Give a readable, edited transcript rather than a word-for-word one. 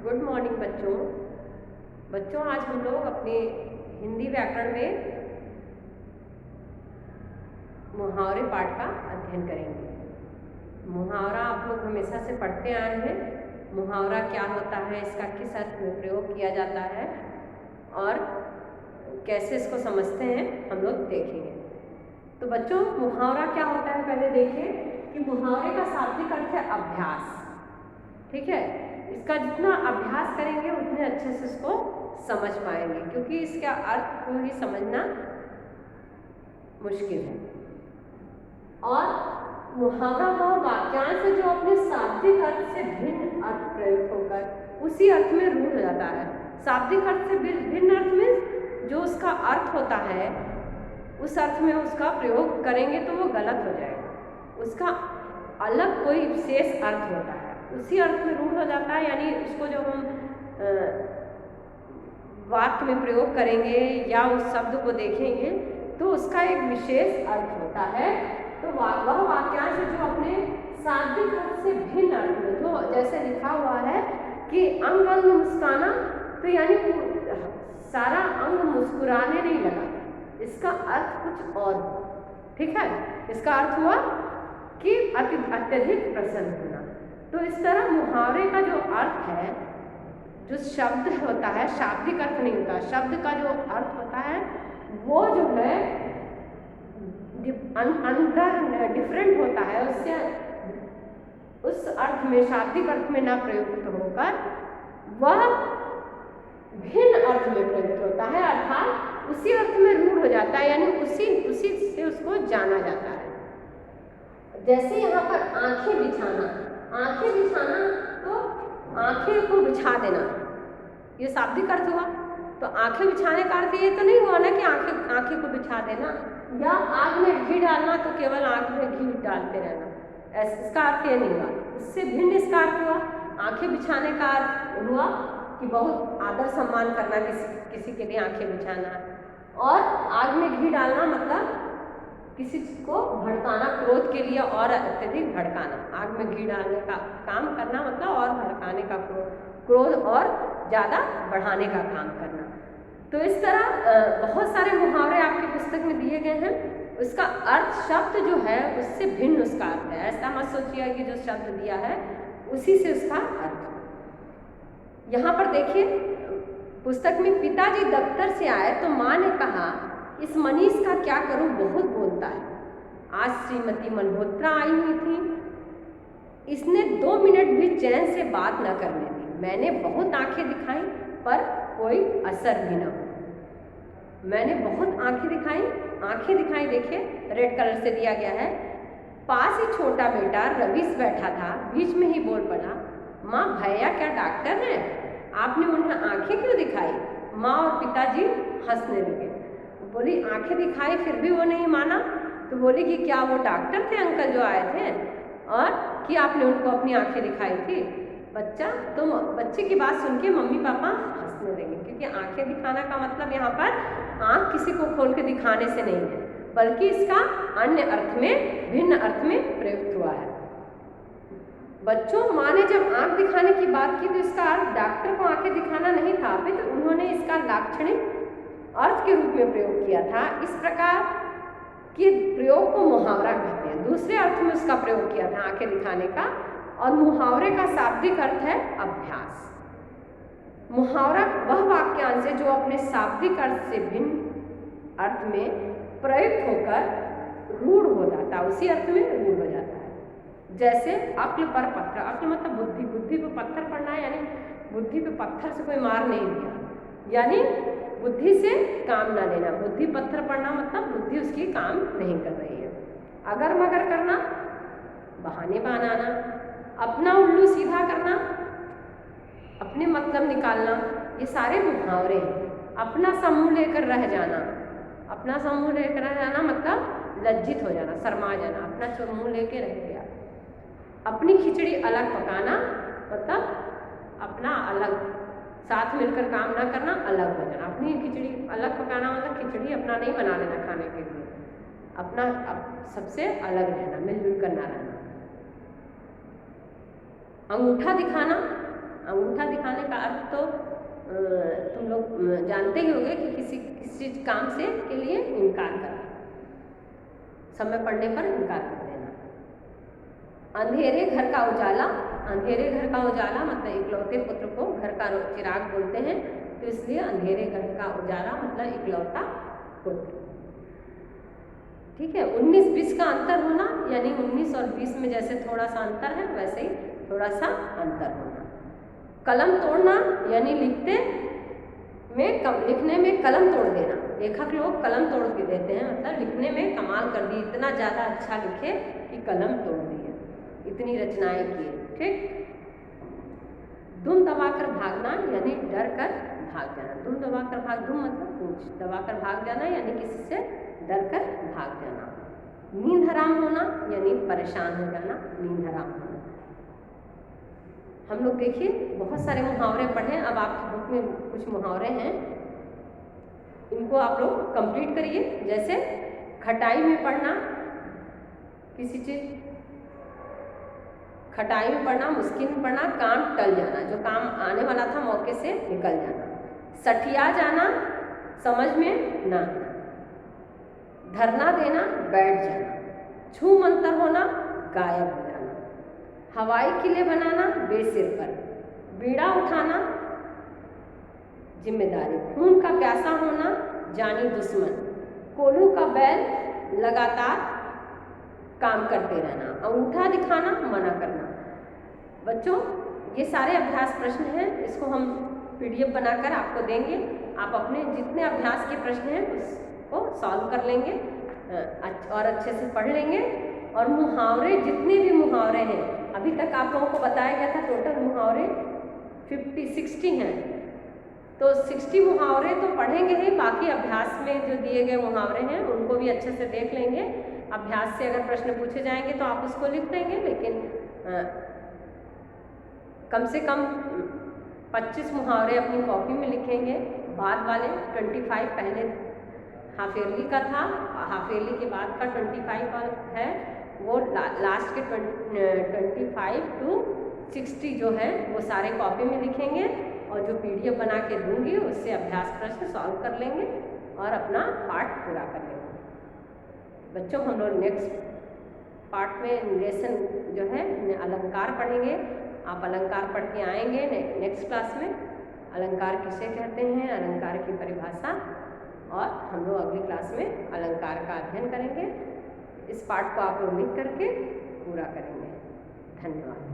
Good morning बच्चों। बच्चों आज हम लोग अपने हिंदी व्याकरण में मुहावरे पाठ का अध्ययन करेंगे। मुहावरा आप लोग हमेशा से पढ़ते आए हैं। मुहावरा क्या होता है, इसका किस अर्थ में प्रयोग किया जाता है और कैसे इसको समझते हैं हम लोग देखेंगे। तो बच्चों मुहावरा क्या होता है पहले देखिए कि मुहावरे का शाब्दिक अर्थ है अभ्यास। ठीक है, इसका जितना अभ्यास करेंगे उतने अच्छे से इसको समझ पाएंगे, क्योंकि इसका अर्थ को ही समझना मुश्किल है। और मुहावरा वह वाक्यांश है जो अपने शाब्दिक अर्थ से भिन्न अर्थ प्रयुक्त होकर उसी अर्थ में रूढ़ हो जाता है। शाब्दिक अर्थ से भिन्न अर्थ में जो उसका अर्थ होता है उस अर्थ में उसका प्रयोग करेंगे तो वो गलत हो जाएगा। उसका अलग कोई विशेष अर्थ होता है, उसी अर्थ में रूढ़ हो जाता है। यानी उसको जो हम वाक्य में प्रयोग करेंगे या उस शब्द को देखेंगे तो उसका एक विशेष अर्थ होता है। तो वह वाक्यांश जो अपने शाब्दिक अर्थ से भिन्न अर्थ में, जो जैसे लिखा हुआ है कि अंग अंग मुस्काना, तो यानी सारा अंग मुस्कुराने नहीं लगा, इसका अर्थ कुछ और हुआ। ठीक है, इसका अर्थ हुआ कि अत्यधिक प्रसन्न होना। तो इस तरह मुहावरे का जो अर्थ है, जो शब्द होता है, शाब्दिक अर्थ नहीं होता, शब्द का जो अर्थ होता है वो जो है अंदर डिफरेंट होता है, उससे उस अर्थ में, शाब्दिक अर्थ में ना प्रयुक्त होकर वह भिन्न अर्थ में प्रयुक्त होता है, अर्थात उसी अर्थ में रूढ़ हो जाता है, यानी उसी से उसको जाना जाता है। जैसे यहाँ पर आंखें बिछाना, आंखें बिछाना तो आंखें को बिछा देना, ये शाब्दिक अर्थ हुआ। तो आंखें बिछाने का अर्थ ये तो नहीं हुआ ना कि आंखें को बिछा देना, या आग में घी डालना तो केवल आग में घी डालते रहना, इसका अर्थ ये नहीं हुआ। इससे भिन्न इसका अर्थ हुआ। आंखें बिछाने का अर्थ हुआ कि बहुत आदर सम्मान करना, किसी के लिए आंखें बिछाना। और आग में घी डालना मतलब किसी को भड़काना, क्रोध के लिए और अत्यधिक भड़काना। आग में घी डालने का काम करना मतलब और भड़काने का, क्रोध और ज़्यादा बढ़ाने का काम करना। तो इस तरह बहुत सारे मुहावरे आपकी पुस्तक में दिए गए हैं। उसका अर्थ शब्द जो है उससे भिन्न उसका अर्थ है। ऐसा मत सोचिए कि जो शब्द दिया है उसी से उसका अर्थ। यहाँ पर देखिए पुस्तक में, पिताजी दफ्तर से आए तो माँ ने कहा, इस मनीष का क्या करूं, बहुत बोलता है। आज श्रीमती मल्होत्रा आई हुई थी, इसने 2 मिनट भी चैन से बात न करने दी। मैंने बहुत आंखें दिखाई पर कोई असर भी न हो। मैंने बहुत आंखें दिखाई देखिए रेड कलर से दिया गया है। पास ही छोटा बेटा रवीश बैठा था, बीच में ही बोल पड़ा, माँ भैया क्या डॉक्टर हैं? आपने उन्हें आंखें क्यों दिखाई? माँ और पिताजी हंसने लगे। बोली आंखें दिखाई फिर भी वो नहीं माना। तो बोली कि क्या वो डॉक्टर थे अंकल जो आए थे और कि आपने उनको अपनी आंखें दिखाई थी? बच्चे की बात सुन के मम्मी पापा हंसने लगे, क्योंकि आंखें दिखाना का मतलब यहाँ पर आंख किसी को खोल के दिखाने से नहीं है, बल्कि इसका अन्य अर्थ में, भिन्न अर्थ में प्रयुक्त हुआ है। बच्चों, माँ ने जब आंख दिखाने की बात की तो इसका अर्थ डॉक्टर को आंखें दिखाना नहीं था, तो उन्होंने इसका लाक्षणिक अर्थ के रूप में प्रयोग किया था। इस प्रकार के प्रयोग को मुहावरा कहते हैं। दूसरे अर्थ में उसका प्रयोग किया था आंखें दिखाने का। और मुहावरे का शाब्दिक अर्थ है अभ्यास। मुहावरा वह वाक्यांश है जो अपने शाब्दिक अर्थ से भिन्न अर्थ में प्रयुक्त होकर रूढ़ हो जाता है, उसी अर्थ में रूढ़ हो जाता है। जैसे अक्ल पर पत्थर, अक्ल मतलब बुद्धि, बुद्धि पे पत्थर पड़ना है, यानी बुद्धि पे पत्थर से कोई मार नहीं दिया, यानी बुद्धि से काम ना लेना। बुद्धि पत्थर पड़ना मतलब बुद्धि उसकी काम नहीं कर रही है। अगर मगर करना, बहाने बनाना, अपना उल्लू सीधा करना, अपने मतलब निकालना, ये सारे मुहावरे हैं। अपना समूह लेकर रह जाना, अपना समूह लेकर रह जाना मतलब लज्जित हो जाना, शर्मा जाना, अपना समूह लेकर रह गया। अपनी खिचड़ी अलग पकाना मतलब अपना अलग, साथ मिलकर काम ना करना, अलग हो जाना। अपनी खिचड़ी अलग पकाना मतलब खिचड़ी अपना नहीं बना लेना खाने के लिए, अपना सबसे अलग रहना, मिलजुल कर ना रहना। अंगूठा दिखाना, अंगूठा दिखाने का अर्थ तो तुम लोग जानते ही होंगे कि किसी काम से के लिए इनकार करना, समय पड़ने पर इनकार कर देना। अंधेरे घर का उजाला, अंधेरे घर का उजाला मतलब इकलौते पुत्र को घर का चिराग बोलते हैं, तो इसलिए अंधेरे घर का उजाला मतलब इकलौता पुत्र। ठीक है। 19-20 का अंतर होना, यानी 19 और 20 में जैसे थोड़ा सा अंतर है वैसे ही थोड़ा सा अंतर होना। कलम तोड़ना यानी लिखने में कलम तोड़ देना। लेखक लोग कलम तोड़ के देते हैं, मतलब लिखने में कमाल कर दी, इतना ज़्यादा अच्छा लिखे कि कलम तोड़ दिए, इतनी रचनाएं की। ठीक। दुम दबाकर भागना यानी डर कर भाग जाना। दुम दबाकर दुम मतलब पूंछ, दबाकर भाग जाना यानी किसी से डर कर भाग जाना। नींद हराम होना यानी परेशान हो जाना, नींद हराम होना। हम लोग देखिए बहुत सारे मुहावरे पढ़े, अब आपकी बुक में कुछ मुहावरे हैं, इनको आप लोग कंप्लीट करिए। जैसे खटाई में पढ़ना, किसी चीज खटाई में पढ़ना, मुश्किल में पढ़ना, काम टल जाना, जो काम आने वाला था मौके से निकल जाना। सठिया जाना, समझ में ना आना। धरना देना, बैठ जाना। छू मंतर होना, गायब हो जाना। हवाई किले बनाना, बेसिर पर। बीड़ा उठाना, जिम्मेदारी। खून का प्यासा होना, जानी दुश्मन। कोल्हू का बैल, लगातार काम करते रहना। अंगूठा दिखाना, मना करना। बच्चों ये सारे अभ्यास प्रश्न हैं, इसको हम PDF बनाकर आपको देंगे। आप अपने जितने अभ्यास के प्रश्न हैं उसको सॉल्व कर लेंगे और अच्छे से पढ़ लेंगे। और मुहावरे, जितने भी मुहावरे हैं, अभी तक आप लोगों को बताया गया था टोटल मुहावरे 60 हैं, तो 60 मुहावरे तो पढ़ेंगे ही, बाकी अभ्यास में जो दिए गए मुहावरे हैं उनको भी अच्छे से देख लेंगे। अभ्यास से अगर प्रश्न पूछे जाएंगे तो आप उसको लिख देंगे, लेकिन कम से कम 25 मुहावरे अपनी कॉपी में लिखेंगे। बाद वाले 25, पहले हाफ ईयरली का था, हाफ ईयरली के बाद का 25 है, वो लास्ट के 25 to 60 जो है वो सारे कॉपी में लिखेंगे, और जो PDF बना के दूंगी उससे अभ्यास प्रश्न सॉल्व कर लेंगे और अपना पाठ पूरा कर लेंगे। बच्चों हम लोग नेक्स्ट पार्ट में लेसन जो है अलंकार पढ़ेंगे। आप अलंकार पढ़ के आएंगे नेक्स्ट क्लास में। अलंकार किसे कहते हैं, अलंकार की परिभाषा, और हम लोग अगली क्लास में अलंकार का अध्ययन करेंगे। इस पाठ को आप लोग लिख करके पूरा करेंगे। धन्यवाद।